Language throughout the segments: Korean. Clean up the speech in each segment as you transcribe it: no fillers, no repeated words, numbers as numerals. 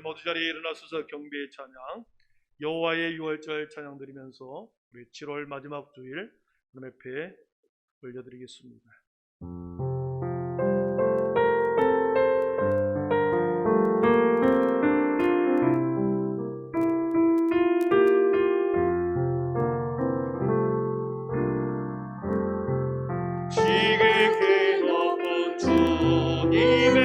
모두 자리에 일어나서서 경배의 찬양, 여호와의 유월절 찬양 드리면서 우리 7월 마지막 주일 하나님 앞에 올려드리겠습니다. 지극히 높은 주님의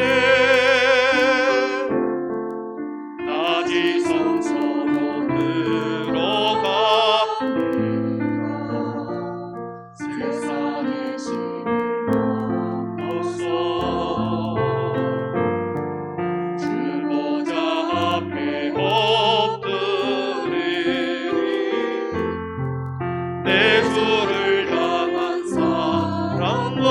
낮이 성소로 들어가 세상의 신을 없어 주 보좌 앞에 엎드리니 내 주를 향한 사랑과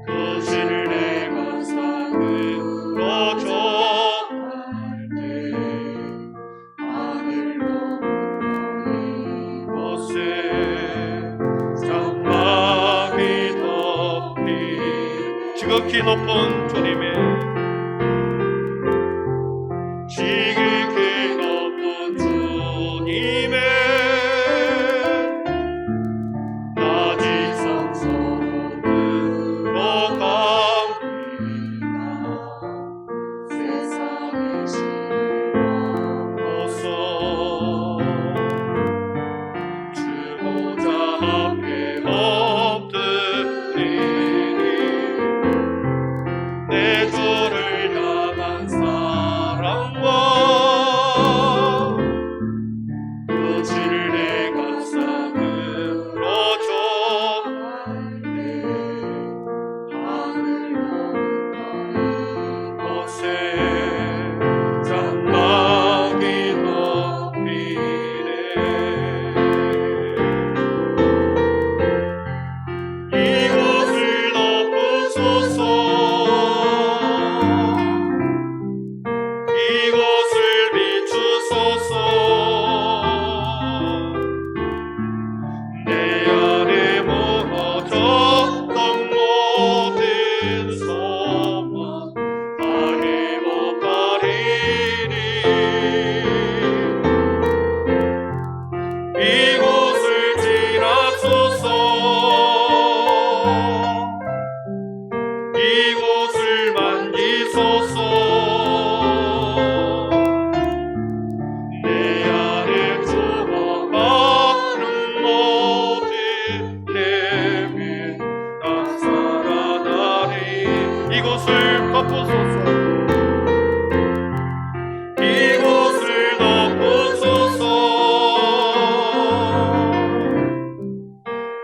그 신뢰가 사으로 전할 때 하늘로부터 이곳에 장막이 덮인 지극히 높은 주님의 지극히 높은 주님의 낮이 성소로 들어갑니다. 세상의 신을 어서 주 보좌 앞에 엎드리니 내 주를 향한 사랑과 그 진리가 사으로 전할 때 하늘로부터 이곳에 장막이 덮이네. 이곳을 덮으소서 이곳을 비추소서 내 안에 무너졌던 모든 소망 다 회복하리니 이곳을 지나소서 이곳을 만지소서 내 안에 죽어가는 모든 내면 다 살아나리 이곳을 덮으소서 이곳을 덮으소서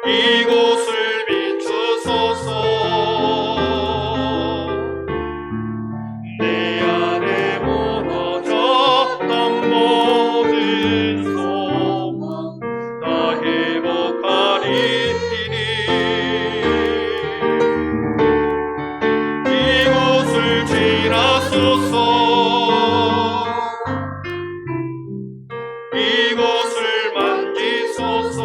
이곳을 비추소서 내 안에 무너졌던 모든 소망 다 회복하리니 이곳을 지나소서 이곳을 만지소서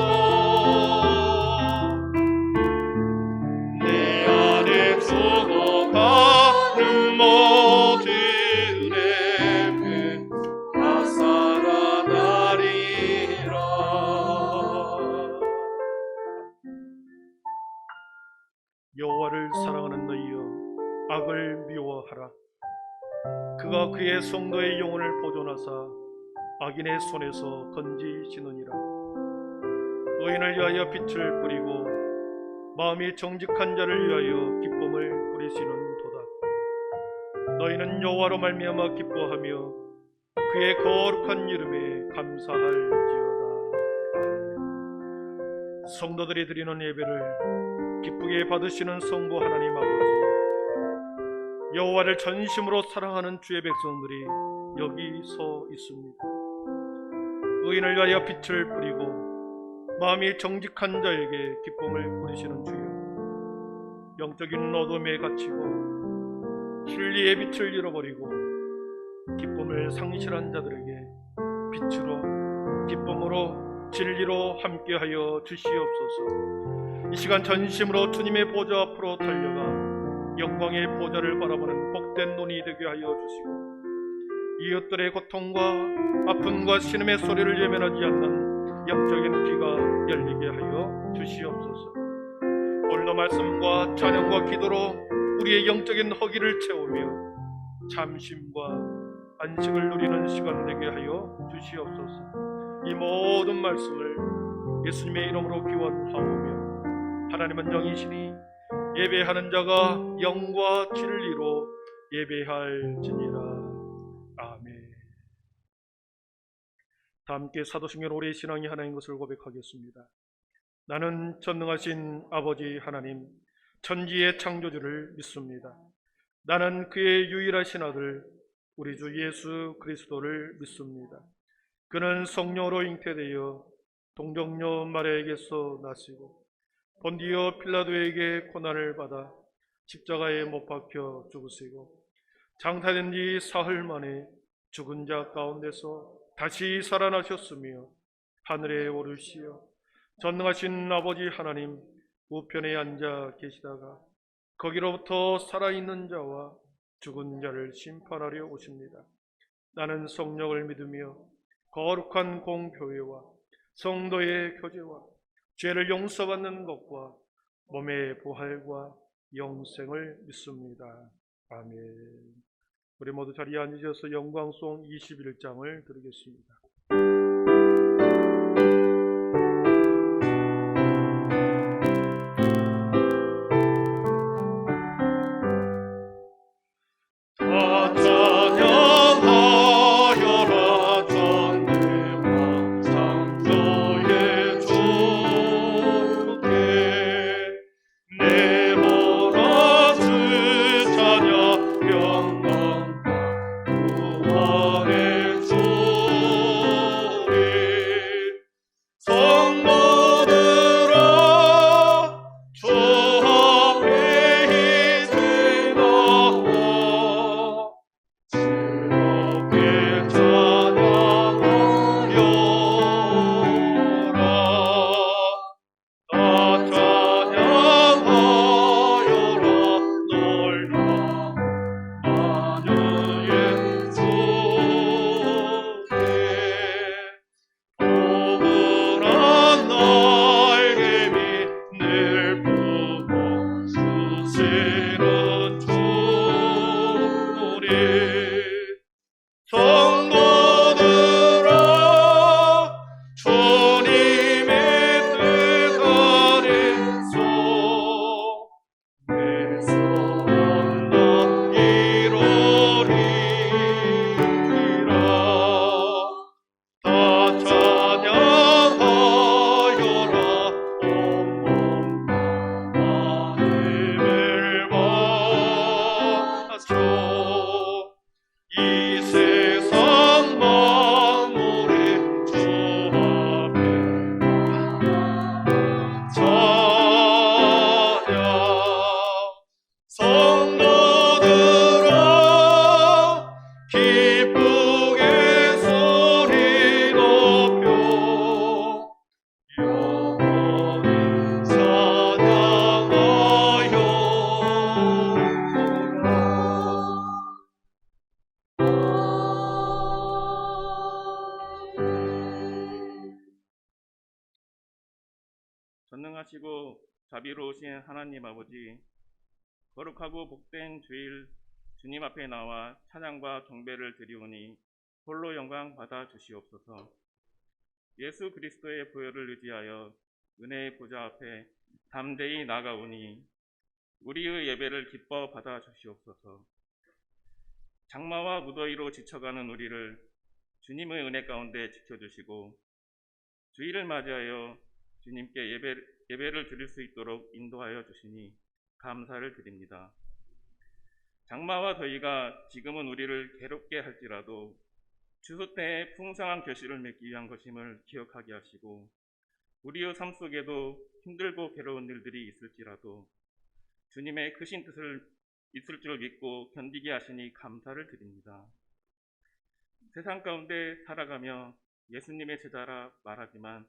내 안에 죽어가는 모든 내면 다 살아나리라. 여호와를 사랑하는 너희여 악을 미워하라. 그가 그의 성도의 영혼을 보존하사 악인의 손에서 건지시느니라. 의인을 위하여 빛을 뿌리고 마음이 정직한 자를 위하여 기쁨을 뿌리시는도다. 너희는 여호와로 말미암아 기뻐하며 그의 거룩한 이름에 감사할지어다. 아멘. 성도들이 드리는 예배를 기쁘게 받으시는 성부 하나님 아버지, 여호와를 전심으로 사랑하는 주의 백성들이 여기 서 있습니다. 의인을 위하여 빛을 뿌리고 마음이 정직한 자에게 기쁨을 뿌리시는 주여, 영적인 어둠에 갇히고 진리의 빛을 잃어버리고 기쁨을 상실한 자들에게 빛으로 기쁨으로 진리로 함께하여 주시옵소서. 이 시간 전심으로 주님의 보좌 앞으로 달려가 영광의 보좌를 바라보는 복된 눈이 되게 하여 주시고 이웃들의 고통과 아픔과 신음의 소리를 예면하지 않는 영적인 귀가 열리게 하여 주시옵소서. 오늘도 말씀과 찬양과 기도로 우리의 영적인 허기를 채우며 잠심과 안식을 누리는 시간 되게 하여 주시옵소서. 이 모든 말씀을 예수님의 이름으로 기원하오며 하나님은 영이시니 예배하는 자가 영과 진리로 예배할지니라. 아멘. 다 함께 사도신경 우리의 신앙이 하나인 것을 고백하겠습니다. 나는 전능하신 아버지 하나님 천지의 창조주를 믿습니다. 나는 그의 유일하신 아들 우리 주 예수 그리스도를 믿습니다. 그는 성령으로 잉태되어 동정녀 마리아에게서 나시고 본디오 필라도에게 고난을 받아 십자가에 못 박혀 죽으시고 장사된 지 사흘 만에 죽은 자 가운데서 다시 살아나셨으며 하늘에 오르시어 전능하신 아버지 하나님 우편에 앉아 계시다가 거기로부터 살아있는 자와 죽은 자를 심판하려 오십니다. 나는 성령을 믿으며 거룩한 공교회와 성도의 교제와 죄를 용서받는 것과 몸의 부활과 영생을 믿습니다. 아멘. 우리 모두 자리에 앉으셔서 영광송 21장을 드리겠습니다. 다 찬양하여라 전능한 창조의 주께 내 보라스 찬양 영광과 구원의 주님 성도들아 주 앞에 있으나와 즐겁게 찬양하여라. 다 찬양하여라 놀라 만유의 주께 포근한 날개미 늘 보고 주시는 주님 성도들아 주님의 뜻 아래서 내 소원도 이루리라. 다 찬양하여라 온몸과 마음을 바쳐 이 세상 만물의 주 앞에 찬양 성도들아 기쁘게 소리 높여 영원히 전능하시고 자비로우신 하나님 아버지, 거룩하고 복된 주일 주님 앞에 나와 찬양과 경배를 드리오니 홀로 영광 받아 주시옵소서. 예수 그리스도의 보혈을 의지하여 은혜의 보좌 앞에 담대히 나가오니 우리의 예배를 기뻐 받아 주시옵소서. 장마와 무더위로 지쳐가는 우리를 주님의 은혜 가운데 지켜주시고 주일을 맞이하여 주님께 예배를 드릴 수 있도록 인도하여 주시니 감사를 드립니다. 장마와 더위가 지금은 우리를 괴롭게 할지라도 추수 때에 풍성한 결실을 맺기 위한 것임을 기억하게 하시고 우리의 삶 속에도 힘들고 괴로운 일들이 있을지라도 주님의 크신 뜻을 있을 줄 믿고 견디게 하시니 감사를 드립니다. 세상 가운데 살아가며 예수님의 제자라 말하지만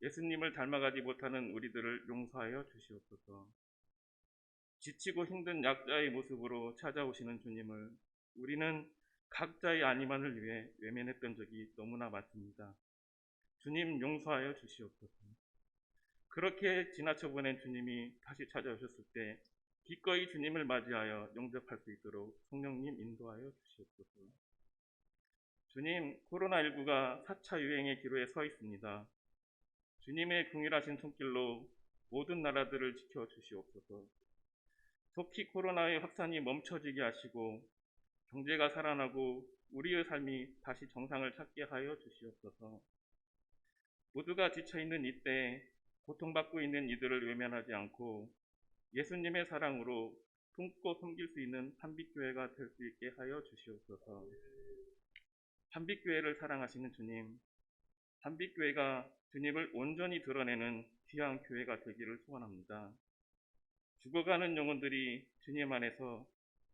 예수님을 닮아가지 못하는 우리들을 용서하여 주시옵소서. 지치고 힘든 약자의 모습으로 찾아오시는 주님을 우리는 각자의 안위만을 위해 외면했던 적이 너무나 많습니다. 주님 용서하여 주시옵소서. 그렇게 지나쳐 보낸 주님이 다시 찾아오셨을 때 기꺼이 주님을 맞이하여 영접할 수 있도록 성령님 인도하여 주시옵소서. 주님, 코로나19가 4차 유행의 기로에 서 있습니다. 주님의 긍휼하신 손길로 모든 나라들을 지켜 주시옵소서. 속히 코로나의 확산이 멈춰지게 하시고 경제가 살아나고 우리의 삶이 다시 정상을 찾게 하여 주시옵소서. 모두가 지쳐있는 이때 고통받고 있는 이들을 외면하지 않고 예수님의 사랑으로 품고 섬길 수 있는 한빛교회가 될 수 있게 하여 주시옵소서. 한빛교회를 사랑하시는 주님, 한빛교회가 주님을 온전히 드러내는 귀한 교회가 되기를 소원합니다. 죽어가는 영혼들이 주님 안에서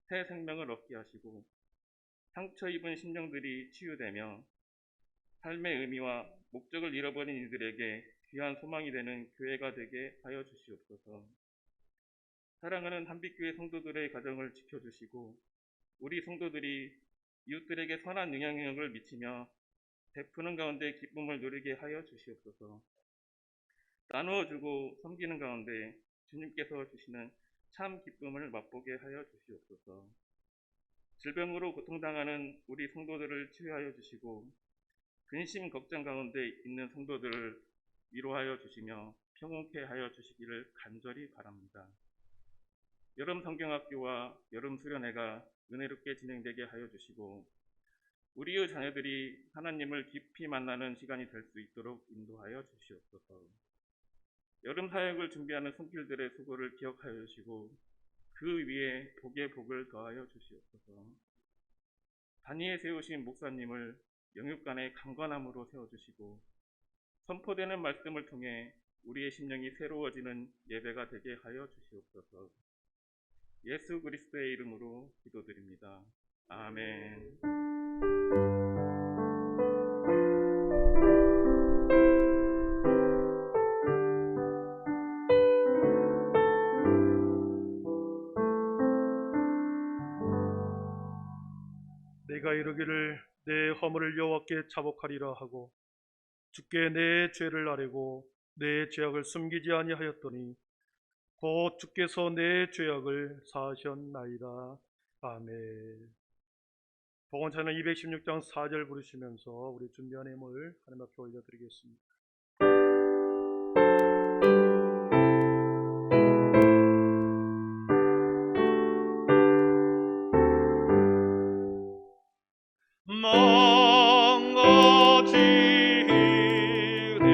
새 생명을 얻게 하시고 상처 입은 심령들이 치유되며 삶의 의미와 목적을 잃어버린 이들에게 귀한 소망이 되는 교회가 되게 하여 주시옵소서. 사랑하는 한빛교회 성도들의 가정을 지켜주시고 우리 성도들이 이웃들에게 선한 영향력을 미치며 베푸는 가운데 기쁨을 누리게 하여 주시옵소서. 나누어 주고 섬기는 가운데 주님께서 주시는 참 기쁨을 맛보게 하여 주시옵소서. 질병으로 고통당하는 우리 성도들을 치유하여 주시고 근심 걱정 가운데 있는 성도들을 위로하여 주시며 평온케 하여 주시기를 간절히 바랍니다. 여름 성경학교와 여름 수련회가 은혜롭게 진행되게 하여 주시고 우리의 자녀들이 하나님을 깊이 만나는 시간이 될 수 있도록 인도하여 주시옵소서. 여름 사역을 준비하는 손길들의 수고를 기억하여 주시고 그 위에 복의 복을 더하여 주시옵소서. 단위에 세우신 목사님을 영육간의 강건함으로 세워주시고 선포되는 말씀을 통해 우리의 심령이 새로워지는 예배가 되게 하여 주시옵소서. 예수 그리스도의 이름으로 기도드립니다. 아멘. 내가 이르기를 내 허물을 여호와께 자복하리라 하고 주께 내 죄를 아뢰고 내 죄악을 숨기지 아니하였더니 곧 주께서 내 죄악을 사하셨나이다. 아멘. 복음찬양 216장 4절 부르시면서 우리 준비한 예물 하나님 앞에 올려드리겠습니다. 망가지리를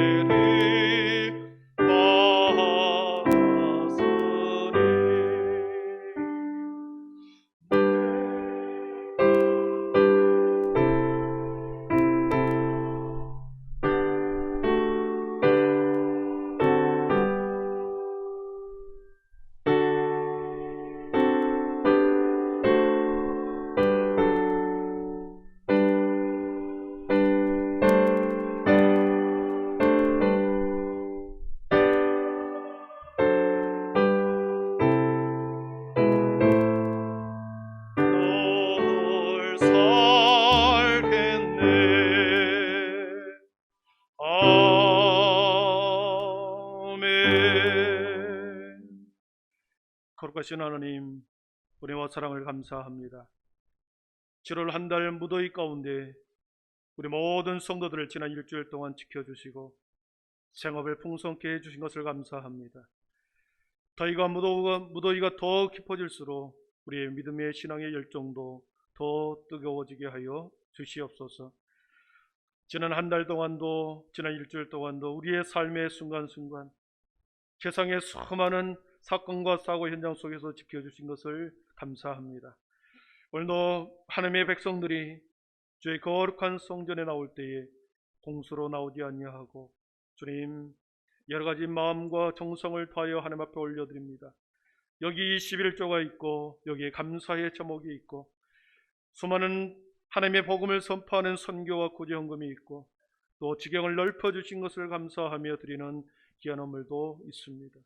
널 살겠네. 아멘. 거룩하신 하나님, 은혜와 사랑을 감사합니다. 7월 한 달 무더위 가운데 우리 모든 성도들을 지난 일주일 동안 지켜주시고 생업을 풍성케 해주신 것을 감사합니다. 더위가 무더위가 더 깊어질수록 우리의 믿음의 신앙의 열정도 더 뜨거워지게 하여 주시옵소서. 지난 한 달 동안도 지난 일주일 동안도 우리의 삶의 순간순간 세상의 수많은 사건과 사고 현장 속에서 지켜주신 것을 감사합니다. 오늘도 하나님의 백성들이 주의 거룩한 성전에 나올 때에 공수로 나오지 아니하고 주님 여러 가지 마음과 정성을 다하여 하나님 앞에 올려드립니다. 여기 11조가 있고 여기에 감사의 제목이 있고 수많은 하나님의 복음을 선포하는 선교와 구제헌금이 있고 또 지경을 넓혀주신 것을 감사하며 드리는 귀한 헌물도 있습니다.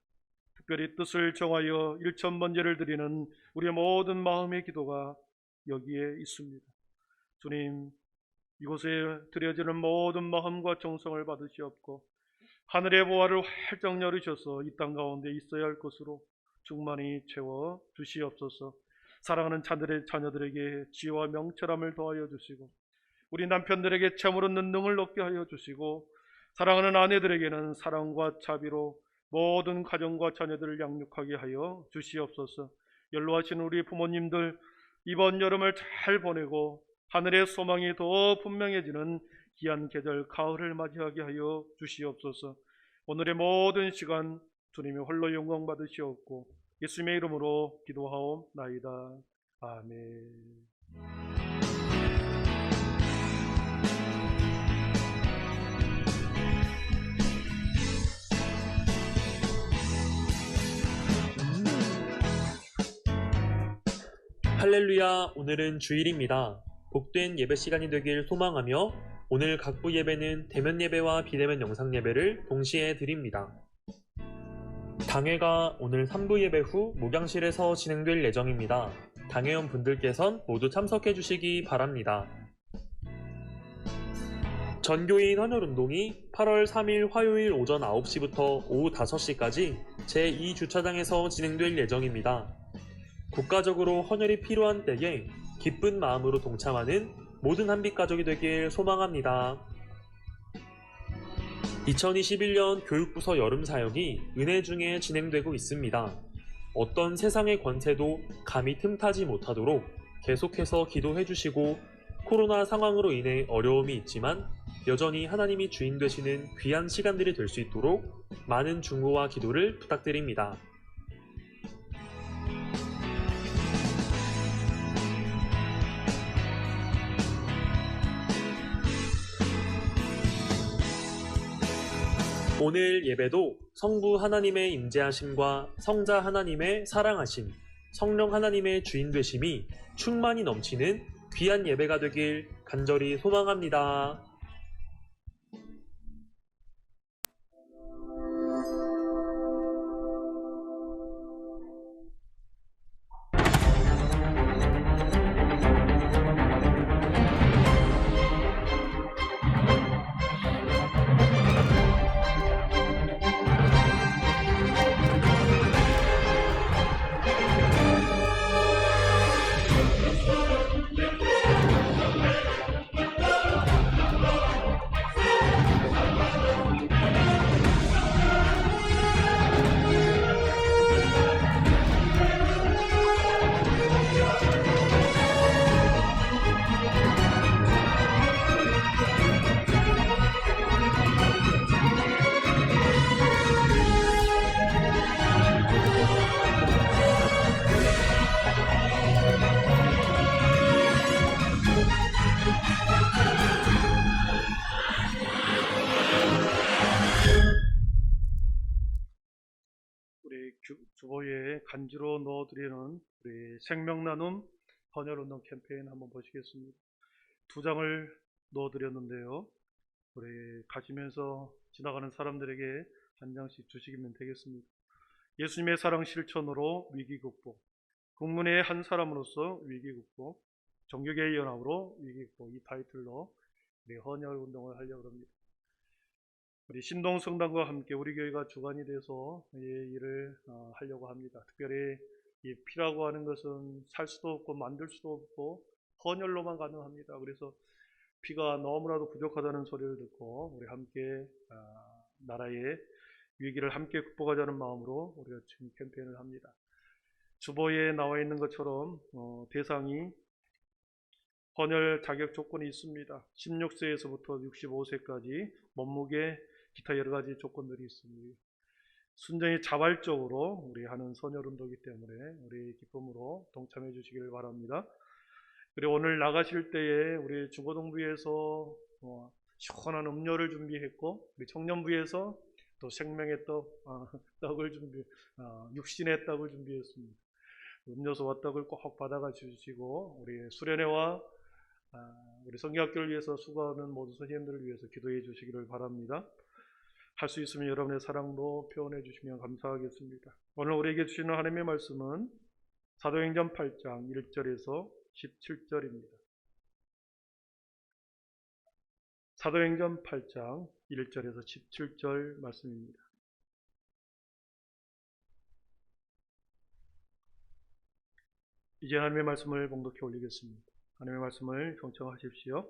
특별히 뜻을 정하여 일천번제를 드리는 우리의 모든 마음의 기도가 여기에 있습니다. 주님, 이곳에 드려지는 모든 마음과 정성을 받으시옵고 하늘의 보화를 활짝 열으셔서 이 땅 가운데 있어야 할 것으로 충만히 채워 주시옵소서. 사랑하는 자녀들에게 지혜와 명철함을 더하여 주시고 우리 남편들에게 참으로 능을 얻게 하여 주시고 사랑하는 아내들에게는 사랑과 자비로 모든 가정과 자녀들을 양육하게 하여 주시옵소서. 연로하신 우리 부모님들 이번 여름을 잘 보내고 하늘의 소망이 더 분명해지는 귀한 계절 가을을 맞이하게 하여 주시옵소서. 오늘의 모든 시간 주님이 홀로 영광 받으시옵고 예수님의 이름으로 기도하옵나이다. 아멘. 할렐루야, 오늘은 주일입니다. 복된 예배 시간이 되길 소망하며 오늘 각부 예배는 대면 예배와 비대면 영상 예배를 동시에 드립니다. 당회가 오늘 3부 예배 후 목양실에서 진행될 예정입니다. 당회원 분들께선 모두 참석해 주시기 바랍니다. 전교인 헌혈운동이 8월 3일 화요일 오전 9시부터 오후 5시까지 제2주차장에서 진행될 예정입니다. 국가적으로 헌혈이 필요한 때에 기쁜 마음으로 동참하는 모든 한빛가족이 되길 소망합니다. 2021년 교육부서 여름사역이 은혜 중에 진행되고 있습니다. 어떤 세상의 권세도 감히 틈타지 못하도록 계속해서 기도해 주시고 코로나 상황으로 인해 어려움이 있지만 여전히 하나님이 주인 되시는 귀한 시간들이 될 수 있도록 많은 중보와 기도를 부탁드립니다. 오늘 예배도 성부 하나님의 임재하심과 성자 하나님의 사랑하심, 성령 하나님의 주인 되심이 충만히 넘치는 귀한 예배가 되길 간절히 소망합니다. 우리 주보에 간지로 넣어드리는 우리 생명나눔 헌혈운동 캠페인 한번 보시겠습니다. 2장을 넣어드렸는데요. 우리 가시면서 지나가는 사람들에게 한 장씩 주시면 되겠습니다. 예수님의 사랑 실천으로 위기 극복, 국민의 한 사람으로서 위기 극복, 종교계의 연합으로 위기 극복, 이 타이틀로 우리 헌혈운동을 하려고 합니다. 우리 신동성당과 함께 우리 교회가 주관이 돼서 이 일을 하려고 합니다. 특별히 이 피라고 하는 것은 살 수도 없고 만들 수도 없고 헌혈로만 가능합니다. 그래서 피가 너무나도 부족하다는 소리를 듣고 우리 함께 나라의 위기를 함께 극복하자는 마음으로 우리가 지금 캠페인을 합니다. 주보에 나와 있는 것처럼 대상이 헌혈 자격 조건이 있습니다. 16세에서부터 65세까지 몸무게 기타 여러 가지 조건들이 있습니다. 순전히 자발적으로 우리 하는 선혈운동이기 때문에 우리 기쁨으로 동참해 주시기를 바랍니다. 그리고 오늘 나가실 때에 우리 중고등부에서 시원한 음료를 준비했고 우리 청년부에서 또 생명의 떡을 육신의 떡을 준비했습니다. 음료수와 떡을 꼭 받아가 주시고 우리 수련회와 우리 성경학교를 위해서 수고하는 모든 선생님들을 위해서 기도해 주시기를 바랍니다. 할 수 있으면 여러분의 사랑도 표현해 주시면 감사하겠습니다. 오늘 우리에게 주시는 하나님의 말씀은 사도행전 8장 1절에서 17절입니다. 사도행전 8장 1절에서 17절 말씀입니다. 이제 하나님의 말씀을 봉독해 올리겠습니다. 하나님의 말씀을 경청하십시오.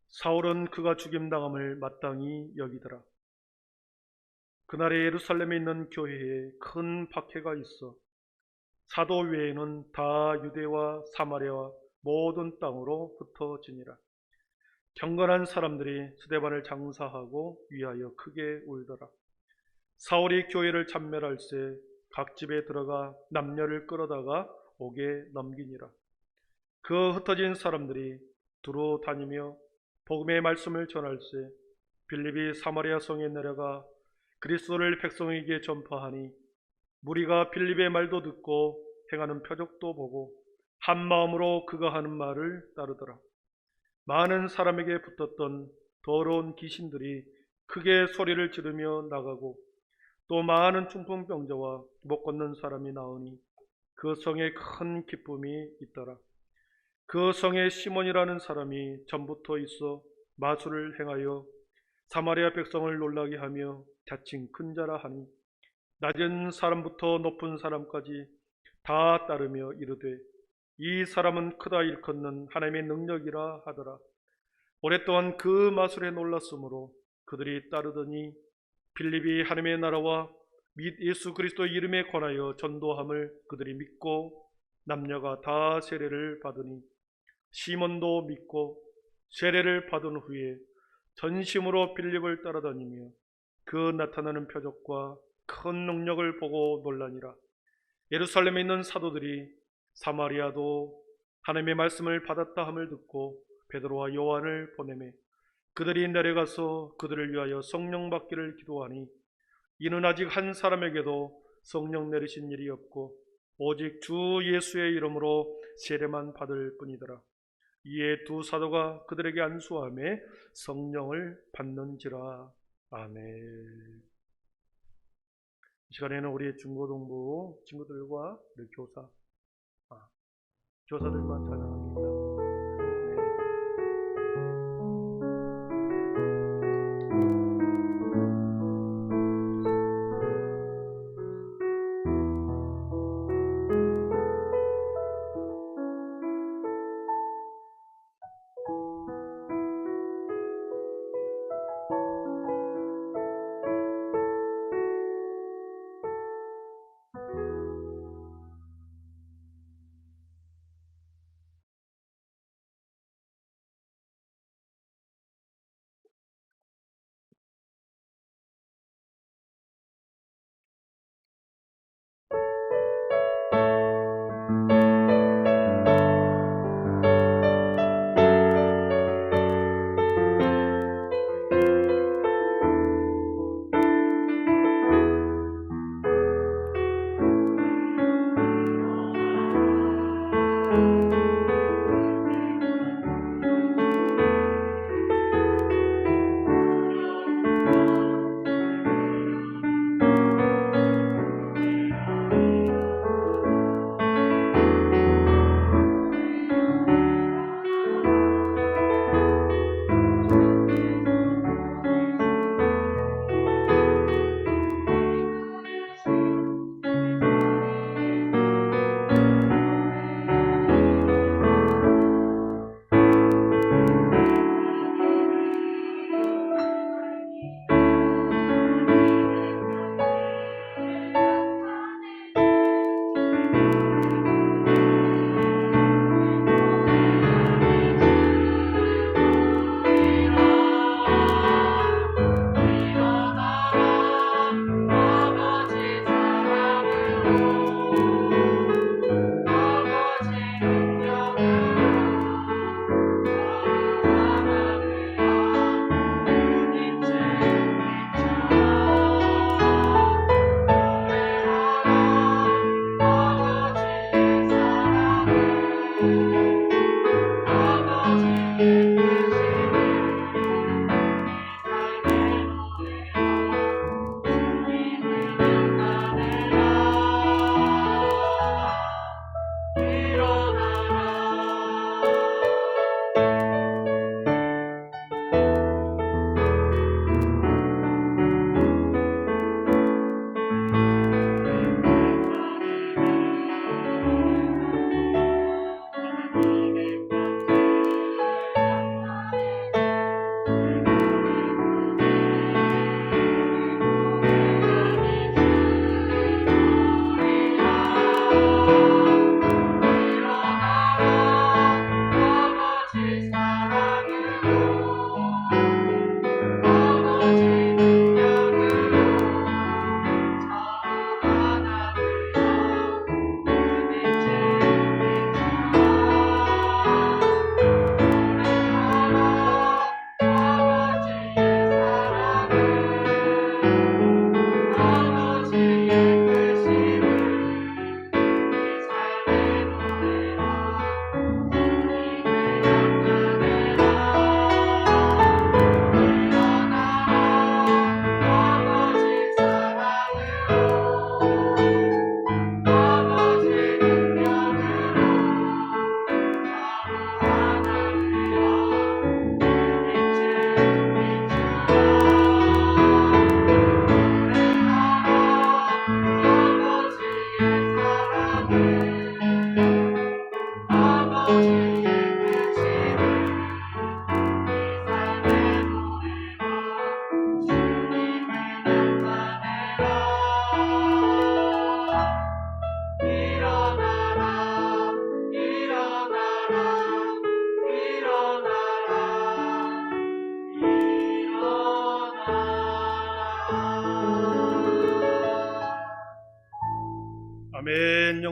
사울은 그가 죽임당함을 마땅히 여기더라. 그날에 예루살렘에 있는 교회에 큰 박해가 있어 사도 외에는 다 유대와 사마리아와 모든 땅으로 흩어지니라. 경건한 사람들이 스데반을 장사하고 위하여 크게 울더라. 사울이 교회를 참멸할세 각 집에 들어가 남녀를 끌어다가 옥에 넘기니라. 그 흩어진 사람들이 두루 다니며 복음의 말씀을 전할세 빌립이 사마리아 성에 내려가 그리스도를 백성에게 전파하니 무리가 빌립의 말도 듣고 행하는 표적도 보고 한 마음으로 그가 하는 말을 따르더라. 많은 사람에게 붙었던 더러운 귀신들이 크게 소리를 지르며 나가고 또 많은 중풍병자와 못 걷는 사람이 나오니 그 성에 큰 기쁨이 있더라. 그 성에 시몬이라는 사람이 전부터 있어 마술을 행하여 사마리아 백성을 놀라게 하며 자칭 큰 자라 하니 낮은 사람부터 높은 사람까지 다 따르며 이르되 이 사람은 크다 일컫는 하나님의 능력이라 하더라. 오랫동안 그 마술에 놀랐으므로 그들이 따르더니 빌립이 하나님의 나라와 및 예수 그리스도 이름에 관하여 전도함을 그들이 믿고 남녀가 다 세례를 받으니 시몬도 믿고 세례를 받은 후에 전심으로 빌립을 따라다니며 그 나타나는 표적과 큰 능력을 보고 놀라니라. 예루살렘에 있는 사도들이 사마리아도 하나님의 말씀을 받았다 함을 듣고 베드로와 요한을 보내매 그들이 내려가서 그들을 위하여 성령 받기를 기도하니 이는 아직 한 사람에게도 성령 내리신 일이 없고 오직 주 예수의 이름으로 세례만 받을 뿐이더라. 이에 두 사도가 그들에게 안수하며 성령을 받는지라. 아멘. 이 시간에는 우리의 중고등부 친구들과 우리 교사들과 찬양합니다.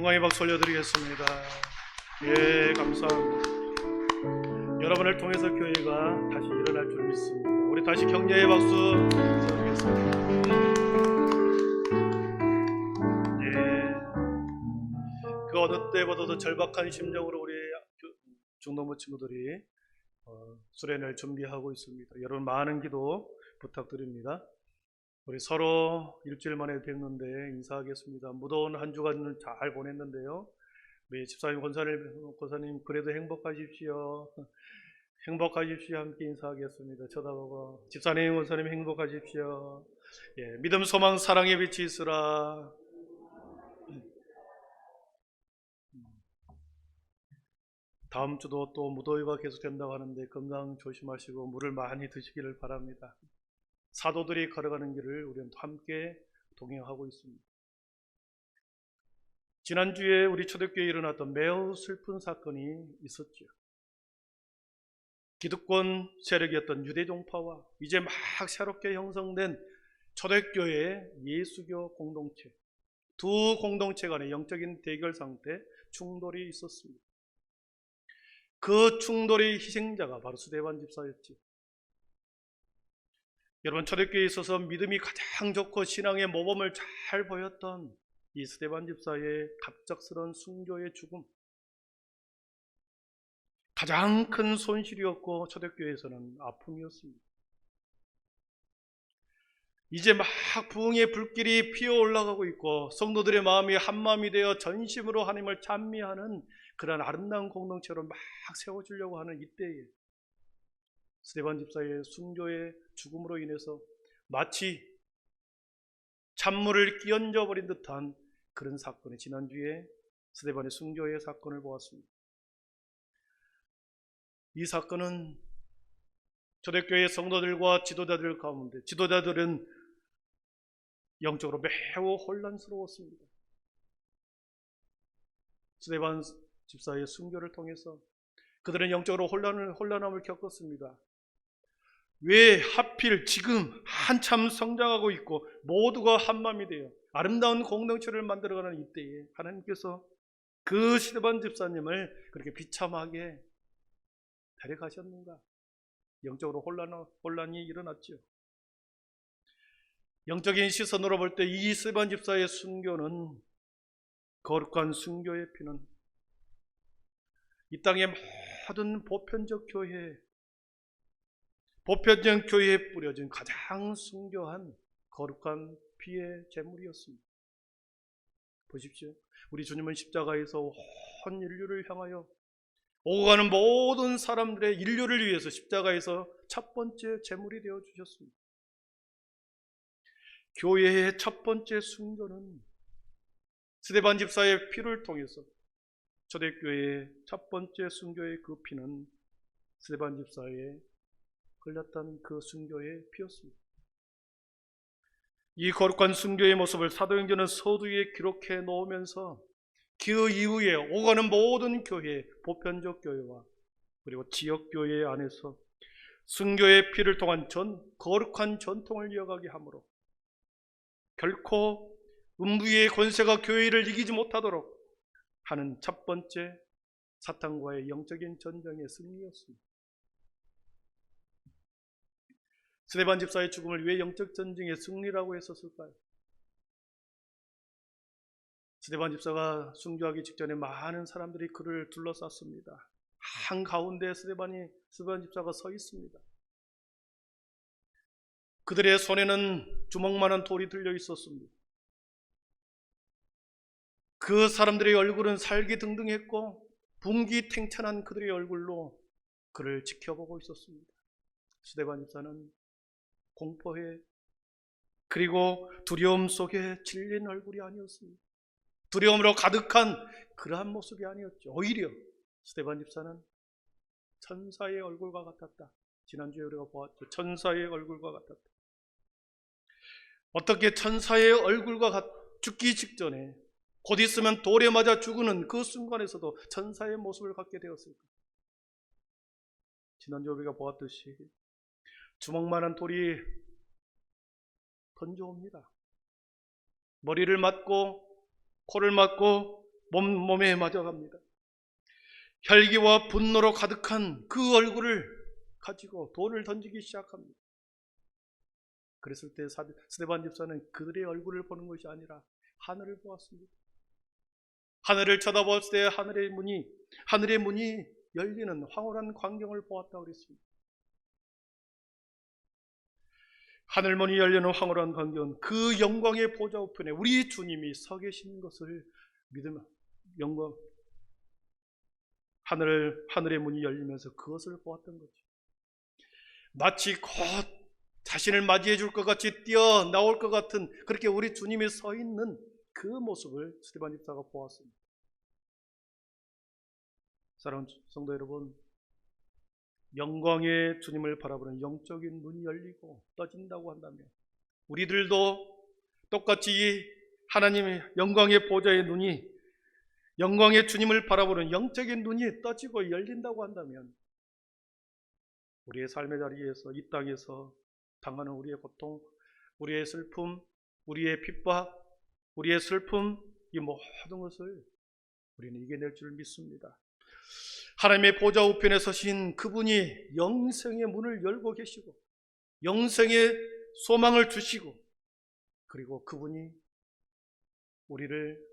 영광의 박수 올려드리겠습니다. 예, 감사합니다. 여러분을 통해서 교회가 다시 일어날 줄 믿습니다. 우리 다시 격려의 박수 드리겠습니다. 예, 그 어느 때보다도 절박한 심정으로 우리 중동부 친구들이 수련회를 준비하고 있습니다. 여러분 많은 기도 부탁드립니다. 우리 서로 일주일 만에 뵙는데 인사하겠습니다. 무더운 한 주간은 잘 보냈는데요. 우리 집사님, 권사님 그래도 행복하십시오. 행복하십시오. 함께 인사하겠습니다. 쳐다보고 집사님, 권사님 행복하십시오. 예, 믿음, 소망, 사랑의 빛이 있으라. 다음 주도 또 무더위가 계속된다고 하는데 건강 조심하시고 물을 많이 드시기를 바랍니다. 사도들이 걸어가는 길을 우리는 함께 동행하고 있습니다. 지난주에 우리 초대교회에 일어났던 매우 슬픈 사건이 있었죠. 기득권 세력이었던 유대종파와 이제 막 새롭게 형성된 초대교회 예수교 공동체, 두 공동체 간의 영적인 대결 상태, 충돌이 있었습니다. 그 충돌의 희생자가 바로 스데반 집사였지. 여러분, 초대교회에 있어서 믿음이 가장 좋고 신앙의 모범을 잘 보였던 이 스데반 집사의 갑작스러운 순교의 죽음, 가장 큰 손실이었고 초대교회에서는 아픔이었습니다. 이제 막 부흥의 불길이 피어 올라가고 있고 성도들의 마음이 한마음이 되어 전심으로 하나님을 찬미하는 그런 아름다운 공동체로 막 세워주려고 하는 이때에 스데반 집사의 순교의 죽음으로 인해서 마치 찬물을 끼얹어 버린 듯한 그런 사건이 지난주에 스데반의 순교의 사건을 보았습니다. 이 사건은 초대교회 성도들과 지도자들 가운데 지도자들은 영적으로 매우 혼란스러웠습니다. 스데반 집사의 순교를 통해서 그들은 영적으로 혼란함을 겪었습니다. 왜 하필 지금 한참 성장하고 있고 모두가 한마음이 되어 아름다운 공동체를 만들어가는 이때에 하나님께서 그 스데반 집사님을 그렇게 비참하게 데려가셨는가? 영적으로 혼란이 일어났죠. 영적인 시선으로 볼 때 이 스데반 집사의 순교는, 거룩한 순교의 피는 이 땅의 모든 보편적 교회에 뿌려진 가장 순교한 거룩한 피의 제물이었습니다. 보십시오. 우리 주님은 십자가에서 온 인류를 향하여 오고 가는 모든 사람들의 인류를 위해서 십자가에서 첫 번째 제물이 되어 주셨습니다. 교회의 첫 번째 순교는 스데반 집사의 피를 통해서 초대교회의 첫 번째 순교의 그 피는 스데반 집사의 흘렸던 그 순교의 피였습니다. 이 거룩한 순교의 모습을 사도행전은 서두에 기록해 놓으면서 그 이후에 오가는 모든 교회, 보편적 교회와 그리고 지역교회 안에서 순교의 피를 통한 거룩한 전통을 이어가게 하므로 결코 음부의 권세가 교회를 이기지 못하도록 하는 첫 번째 사탄과의 영적인 전쟁의 승리였습니다. 스데반 집사의 죽음을 왜 영적 전쟁의 승리라고 했었을까요? 스데반 집사가 순교하기 직전에 많은 사람들이 그를 둘러쌌습니다. 한가운데 스데반 집사가 서 있습니다. 그들의 손에는 주먹만한 돌이 들려 있었습니다. 그 사람들의 얼굴은 살기등등했고 분기탱천한 그들의 얼굴로 그를 지켜보고 있었습니다. 스데반 집사는 공포에 그리고 두려움 속에 질린 얼굴이 아니었습니다. 두려움으로 가득한 그러한 모습이 아니었죠. 오히려 스데반 집사는 천사의 얼굴과 같았다. 지난주에 우리가 보았죠. 천사의 얼굴과 같았다. 어떻게 천사의 얼굴과 죽기 직전에 곧 있으면 돌에 맞아 죽는 그 순간에서도 천사의 모습을 갖게 되었을까? 지난주에 우리가 보았듯이 주먹만한 돌이 던져옵니다. 머리를 맞고 코를 맞고 몸에 맞아갑니다. 혈기와 분노로 가득한 그 얼굴을 가지고 돌을 던지기 시작합니다. 그랬을 때 스데반 집사는 그들의 얼굴을 보는 것이 아니라 하늘을 보았습니다. 하늘을 쳐다봤을 때 하늘의 문이 열리는 황홀한 광경을 보았다고 그랬습니다. 하늘문이 열리는 황홀한 광경은 그 영광의 보좌 우편에 우리 주님이 서 계신 것을 믿으며 영광, 하늘의 문이 열리면서 그것을 보았던 거죠. 마치 곧 자신을 맞이해 줄 것 같이 뛰어나올 것 같은 그렇게 우리 주님이 서 있는 그 모습을 스데반 집사가 보았습니다. 사랑하는 성도 여러분, 영광의 주님을 바라보는 영적인 눈이 열리고 떠진다고 한다면 우리들도 똑같이 하나님의 영광의 보좌의 눈이, 영광의 주님을 바라보는 영적인 눈이 떠지고 열린다고 한다면 우리의 삶의 자리에서, 이 땅에서 당하는 우리의 고통, 우리의 슬픔, 우리의 핍박, 우리의 슬픔, 이 모든 것을 우리는 이겨낼 줄 믿습니다. 하나님의 보좌 우편에 서신 그분이 영생의 문을 열고 계시고 영생의 소망을 주시고, 그리고 그분이 우리를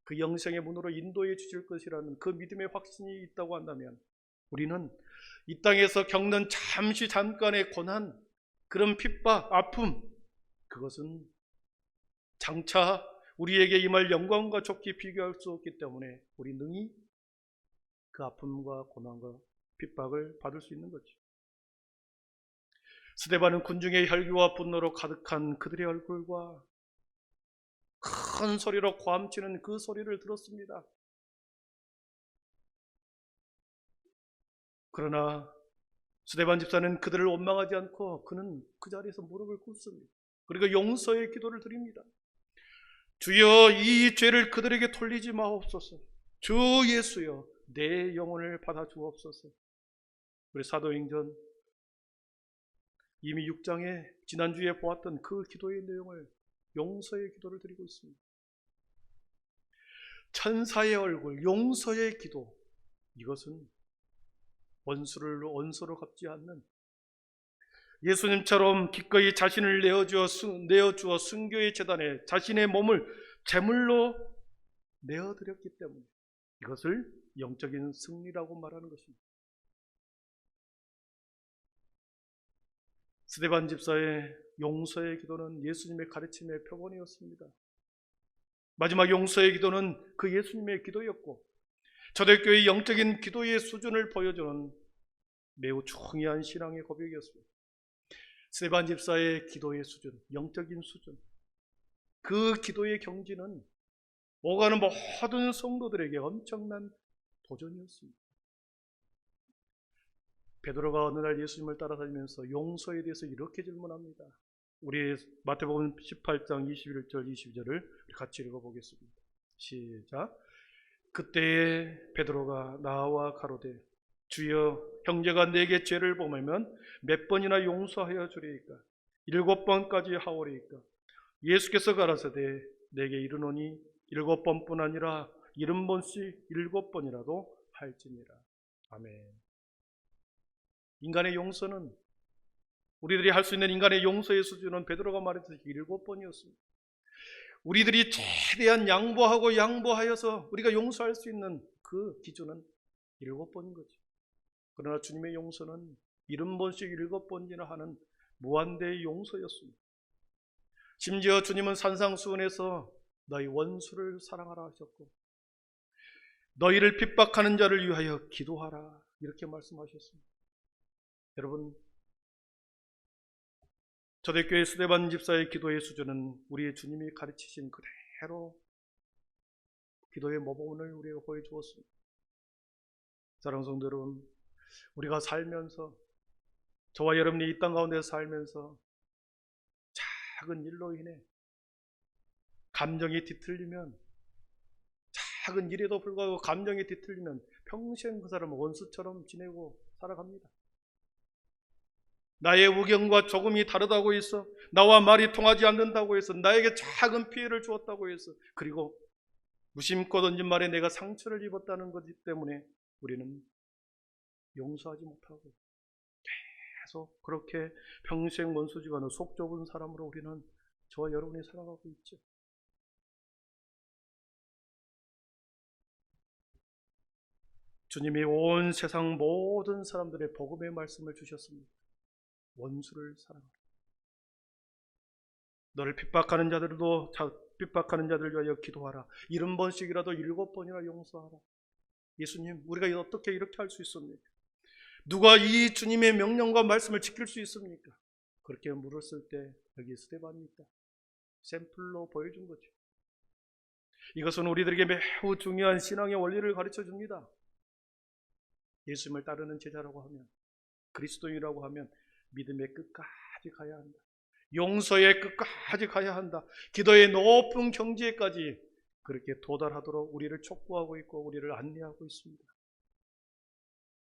그 영생의 문으로 인도해 주실 것이라는 그 믿음의 확신이 있다고 한다면 우리는 이 땅에서 겪는 잠깐의 고난, 그런 핍박, 아픔, 그것은 장차 우리에게 임할 영광과 좋게 비교할 수 없기 때문에 우리 능히 그 아픔과 고난과 핍박을 받을 수 있는 거죠. 스데반은 군중의 혈기와 분노로 가득한 그들의 얼굴과 큰 소리로 고함치는 그 소리를 들었습니다. 그러나 스데반 집사는 그들을 원망하지 않고 그는 그 자리에서 무릎을 꿇습니다. 그리고 용서의 기도를 드립니다. 주여, 이 죄를 그들에게 돌리지 마옵소서. 주 예수여, 내 영혼을 받아 주옵소서. 우리 사도행전 이미 6장에 지난주에 보았던 그 기도의 내용을, 용서의 기도를 드리고 있습니다. 천사의 얼굴, 용서의 기도, 이것은 원수로 갚지 않는, 예수님처럼 기꺼이 자신을 내어주어 순교의 제단에 자신의 몸을 제물로 내어드렸기 때문에 이것을 영적인 승리라고 말하는 것입니다. 스데반 집사의 용서의 기도는 예수님의 가르침의 표본이었습니다. 마지막 용서의 기도는 그 예수님의 기도였고, 초대교회의 영적인 기도의 수준을 보여주는 매우 중요한 신앙의 고백이었습니다. 스데반 집사의 기도의 수준, 영적인 수준, 그 기도의 경지는 오가는 모든 성도들에게 엄청난 도전이었습니다. 베드로가 어느 날 예수님을 따라다니면서 용서에 대해서 이렇게 질문합니다. 우리 마태복음 18장 21절 22절을 같이 읽어보겠습니다. 시작. 그때에 베드로가 나와 가로되 주여, 형제가 내게 죄를 범하면 몇 번이나 용서하여 주리이까? 7번까지 하오리이까? 예수께서 가라사대 내게 이르노니 7번뿐 아니라 70번씩 7번이라도 할지니라. 아멘. 인간의 용서는, 우리들이 할 수 있는 인간의 용서의 수준은 베드로가 말했듯이 7번이었습니다. 우리들이 최대한 양보하여서 우리가 용서할 수 있는 그 기준은 7번인 거죠. 그러나 주님의 용서는 70번씩 7번이나 하는 무한대의 용서였습니다. 심지어 주님은 산상수훈에서 너희 원수를 사랑하라 하셨고, 너희를 핍박하는 자를 위하여 기도하라, 이렇게 말씀하셨습니다. 여러분, 초대교회 스데반 집사의 기도의 수준은 우리의 주님이 가르치신 그대로 기도의 모범을 우리에게 보여주었습니다. 사랑하는 성도 여러분, 우리가 살면서, 저와 여러분이 이 땅 가운데 살면서 작은 일로 인해 감정이 뒤틀리면, 작은 일에도 불구하고 감정이 뒤틀리면 평생 그 사람은 원수처럼 지내고 살아갑니다. 나의 의견과 조금이 다르다고 해서, 나와 말이 통하지 않는다고 해서, 나에게 작은 피해를 주었다고 해서, 그리고 무심코 던진 말에 내가 상처를 입었다는 것 때문에 우리는 용서하지 못하고 계속 그렇게 평생 원수지간으로 속 좁은 사람으로 우리는 저와 여러분이 살아가고 있죠. 주님이 온 세상 모든 사람들의 복음의 말씀을 주셨습니다. 원수를 사랑하라. 너를 핍박하는 자들도 핍박하는 자들 위하여 기도하라. 70번씩이라도 7번이나 용서하라. 예수님, 우리가 어떻게 이렇게 할 수 있습니까? 누가 이 주님의 명령과 말씀을 지킬 수 있습니까? 그렇게 물었을 때 여기 스데반이 있다. 샘플로 보여준 거죠. 이것은 우리들에게 매우 중요한 신앙의 원리를 가르쳐 줍니다. 예수님을 따르는 제자라고 하면, 그리스도인이라고 하면 믿음의 끝까지 가야 한다. 용서의 끝까지 가야 한다. 기도의 높은 경지에까지 그렇게 도달하도록 우리를 촉구하고 있고 우리를 안내하고 있습니다.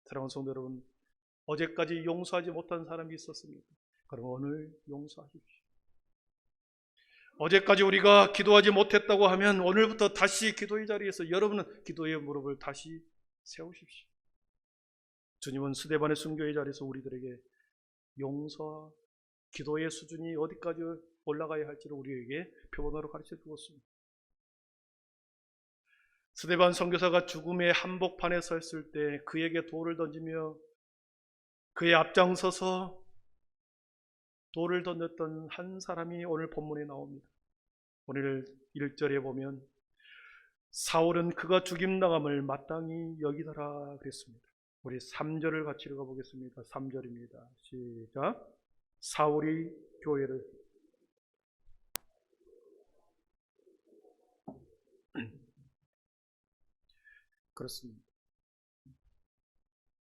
사랑하는 성도 여러분, 어제까지 용서하지 못한 사람이 있었습니까? 그럼 오늘 용서하십시오. 어제까지 우리가 기도하지 못했다고 하면 오늘부터 다시 기도의 자리에서 여러분은 기도의 무릎을 다시 세우십시오. 주님은 스데반의 순교의 자리에서 우리들에게 용서와 기도의 수준이 어디까지 올라가야 할지를 우리에게 표본으로 가르쳐 주었습니다. 스데반 선교사가 죽음의 한복판에 서 있을 때 그에게 돌을 던지며 그의 앞장서서 돌을 던졌던 한 사람이 오늘 본문에 나옵니다. 오늘 1절에 보면 사울은 그가 죽임당함을 마땅히 여기더라 그랬습니다. 우리 3절을 같이 읽어보겠습니다. 3절입니다. 시작. 사울이 교회를 그렇습니다.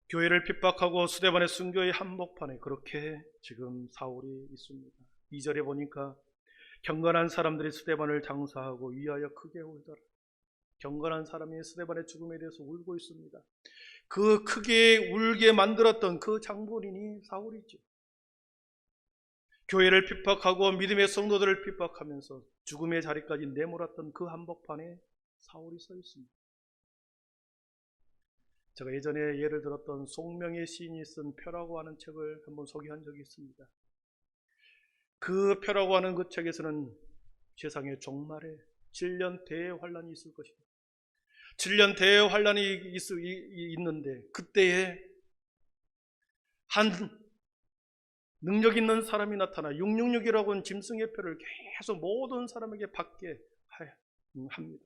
교회를 핍박하고 스데반의 순교의 한복판에 그렇게 지금 사울이 있습니다. 2절에 보니까 경건한 사람들이 스데반을 장사하고 위하여 크게 울더라. 경건한 사람이 스데반의 죽음에 대해서 울고 있습니다. 그 크게 울게 만들었던 그 장본인이 사울이죠. 교회를 핍박하고 믿음의 성도들을 핍박하면서 죽음의 자리까지 내몰았던 그 한복판에 사울이 서 있습니다. 제가 예전에 예를 들었던 송명의 시인이 쓴 표라고 하는 책을 한번 소개한 적이 있습니다. 그 표라고 하는 그 책에서는 세상의 종말에 7년 대환란이 있을 것이다. 7년 대환란이 있는데 그때에 한 능력 있는 사람이 나타나 666이라고 하는 짐승의 표를 계속 모든 사람에게 받게 합니다.